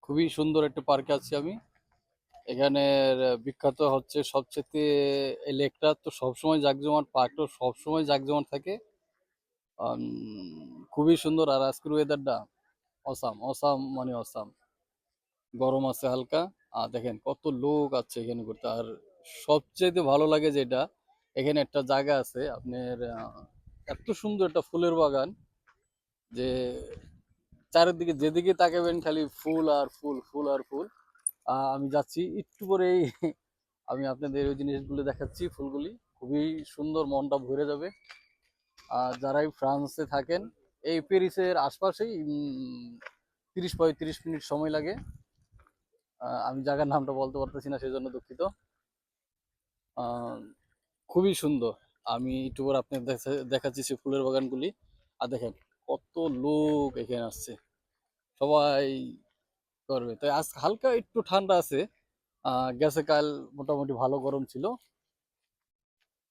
খুবই সুন্দর একটা পার্কে আছি আমি। এখানের বিখ্যাত হচ্ছে সবচেয়ে এই লেকটা তো সবসময় জাঁকজমট, পার্কটা সবসময় জাঁকজমট থাকে। খুবই সুন্দর। আর আজকের ওয়েদারটা অসাম অসাম, মানে অসাম। গরম আছে হালকা। আর দেখেন কত লোক আছে এখানে ঘুরতে। আর সবচেয়ে ভালো লাগে যেটা, এখানে একটা জায়গা আছে আপনার, এত সুন্দর একটা ফুলের বাগান যে চারিদিকে যেদিকে তাকাবেন খালি ফুল আর ফুল, ফুল আর ফুল। আমি যাচ্ছি একটু পরেই আমি আপনাদের ওই জিনিসগুলো দেখাচ্ছি, ফুলগুলি খুবই সুন্দর, মনটা ভরে যাবে। আর যারাই ফ্রান্সে থাকেন, এই প্যারিসের আশপাশেই 30-35 মিনিট সময় লাগে। আমি জায়গার নামটা বলতে পারতেছি না, সেজন্য দুঃখিত। আহ, খুবই সুন্দর। আমি একটু পর আপনাদের দেখাচ্ছি সে ফুলের বাগানগুলি। আর দেখেন কত লোক এখানে আসছে, সবাই করবে। তাই আজ হালকা একটু ঠান্ডা আছে। গেছে কাল মোটামুটি ভালো গরম ছিল।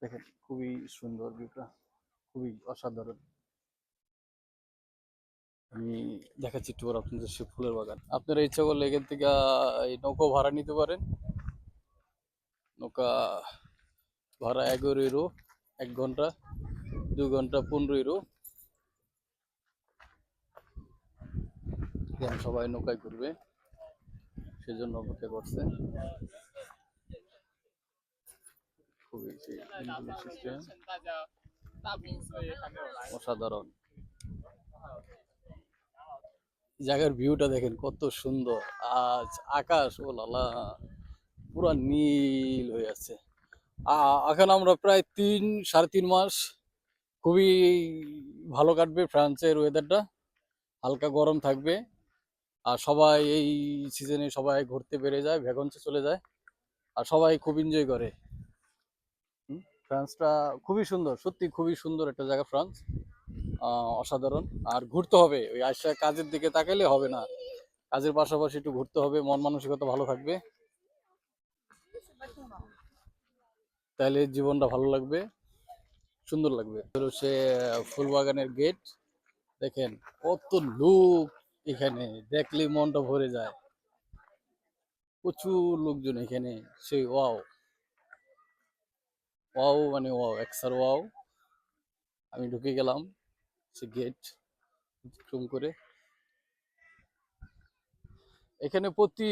দেখেন খুবই সুন্দর ভিউটা, খুবই অসাধারণ। আমি দেখাচ্ছি একটু পর আপনাদের সে ফুলের বাগান। আপনারা ইচ্ছা করলে এখান থেকে এই নৌকো ভাড়া নিতে পারেন। নৌকা ভাড়া 11 ইউরো 1 ঘন্টা, 2 ঘন্টা 15 ইউরো। এখানে সবাই নৌকায় ঘুরবে, সেজন্য অপেক্ষা করছে। খুবই সিস্টেম অসাধারণ। জায়গার ভিউটা দেখেন কত সুন্দর। আজ আকাশ ও লালা পুরা নীল হয়ে আছে। এখন আমরা প্রায় 3-3.5 মাস খুবই ভালো কাটবে ফ্রান্সের ওয়েদারটা। হালকা গরম থাকবে। আর সবাই এই সিজনে সবাই ঘুরতে বেড়ে যায়, ভ্যাকেন্সি চলে যায়। আর সবাই খুব এনজয় করে। ফ্রান্সটা খুবই সুন্দর, সত্যি খুবই সুন্দর একটা জায়গা ফ্রান্স। অসাধারণ। আর ঘুরতে হবে, ওই আশা কাজের দিকে তাকাইলে হবে না, কাজের পাশাপাশি একটু ঘুরতে হবে, মন মানসিকতা ভালো থাকবে, তাহলে জীবনটা ভালো লাগবে, সুন্দর লাগবে। সে ফুল বাগানের গেট দেখেন, কত লোক এখানে, দেখলে মনটা ভরে যায়। প্রচুর লোকজন এখানে। সেই ওয়াও, ওয়াও মানে ওয়াও, এক্সার ওয়াও। আমি ঢুকে গেলাম সে গেট অতিক্রম করে। এখানে প্রতি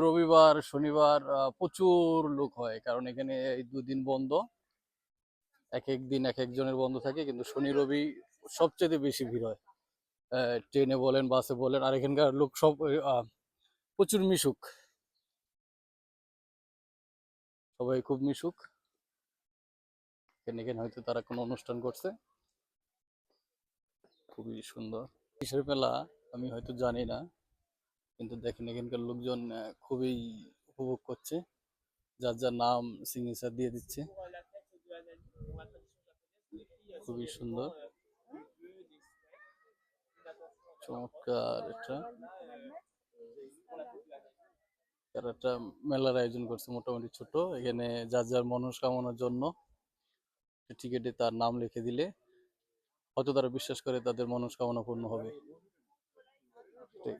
রবিবার শনিবার প্রচুর লোক হয়, কারণ এখানে এই 2 দিন বন্ধ। এক এক দিন এক একজনের বন্ধ থাকে, কিন্তু শনি রবি সবচেয়ে বেশি ভিড় হয়। ট্রেনে বলেন, বাসে বলেন। আর এখানকার লোক সব প্রচুর মিশুক, সবাই খুব মিশুক। এখানে এখানে হয়তো তারা কোনো অনুষ্ঠান করছে। খুবই সুন্দর কিসের মেলা আমি হয়তো জানি না, কিন্তু দেখেন এখানকার লোকজন খুবই উপভোগ করছে, যার যার নাম সিগনেচার দিয়ে দিচ্ছে। খুবই সুন্দর, চমৎকার। এটা তারা একটা মেলার আয়োজন করছে মোটামুটি ছোট। এখানে যার যার মনস্কামনার জন্য টিকিটে তার নাম লিখে দিলে হয়তো তারা বিশ্বাস করে তাদের মনস্কামনা পূর্ণ হবে। ঠিক।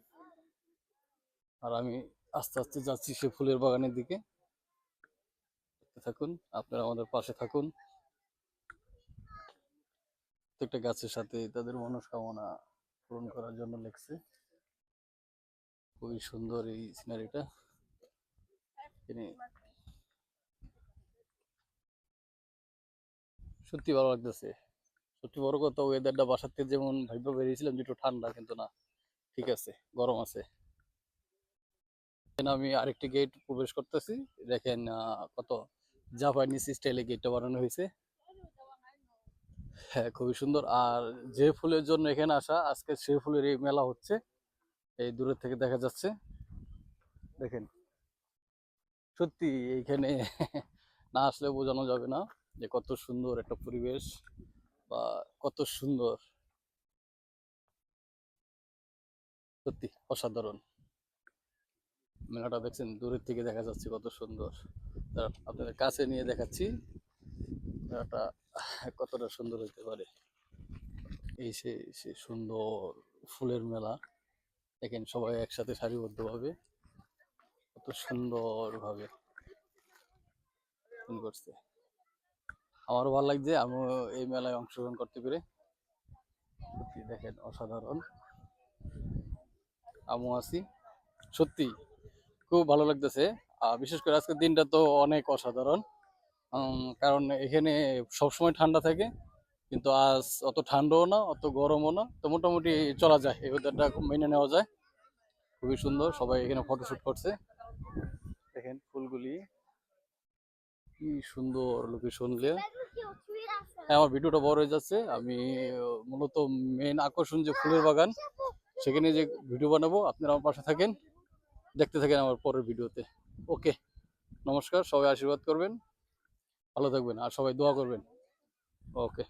আর আমি আস্তে আস্তে যাচ্ছি সে ফুলের বাগানের দিকে। থাকুন, আপনারা আমাদের পাশে থাকুন। প্রত্যেকটা গাছের সাথে তাদের মনস্কামনা পূরণ করার জন্য লিখছে। খুবই সুন্দর এই সিনারিটা। এখানে সত্যি ভালো লাগতেছে। সত্যি বড় কথা, ওয়েদারটা বাসার থেকে যেমন ভাইবা বেরিয়েছিলাম যে একটু ঠান্ডা, কিন্তু না, ঠিক আছে, গরম আছে। এখানে আমি আরেকটি গেট প্রবেশ করতেছি। দেখেন কত জাপানিজ স্টাইলে গেটটা বানানো হয়েছে। হ্যাঁ, খুবই সুন্দর। আর যে ফুলের জন্য এখানে আসা, আজকে সে ফুলের এই মেলা হচ্ছে, এই দূরের থেকে দেখা যাচ্ছে। দেখেন সত্যি এইখানে না আসলে বোঝানো যাবে না যে কত সুন্দর একটা পরিবেশ, বা কত সুন্দর। সত্যি অসাধারণ। মেলাটা দেখছেন, দূরের থেকে দেখা যাচ্ছে কত সুন্দর। আপনাদের কাছে নিয়ে দেখাচ্ছি মেলাটা কতটা সুন্দর হতে পারে। এই সে সে সুন্দর ফুলের মেলা। দেখেন সবাই একসাথে সারিবদ্ধভাবে কত সুন্দরভাবে করছে। আমারও ভালো লাগছে, আমিও এই মেলায় অংশগ্রহণ করতে পেরে। সত্যি দেখেন অসাধারণ। আমিও আছি, সত্যি খুব ভালো লাগতেছে। বিশেষ করে আজকের দিনটা তো অনেক অসাধারণ। কারণ এখানে সবসময় ঠান্ডা থাকে, কিন্তু আজ অত ঠান্ডাও না অত গরমও না, তো মোটামুটি চলা যায়, এই ওয়েদারটা মেনে নেওয়া যায়। খুবই সুন্দর, সবাই এখানে ফটোশুট করছে। দেখেন ফুলগুলি কি সুন্দর লোকেশন। হ্যাঁ, আমার ভিডিওটা বড় হয়ে যাচ্ছে। আমি মূলত মেন আকর্ষণ যে ফুলের বাগান, সেখানে যে ভিডিও বানাবো, আপনারা আমার পাশে থাকেন, দেখতে থাকেন আমার পরের ভিডিওতে। ওকে, নমস্কার, সবাই আশীর্বাদ করবেন, ভালো থাকবেন আর সবাই দোয়া করবেন। ওকে।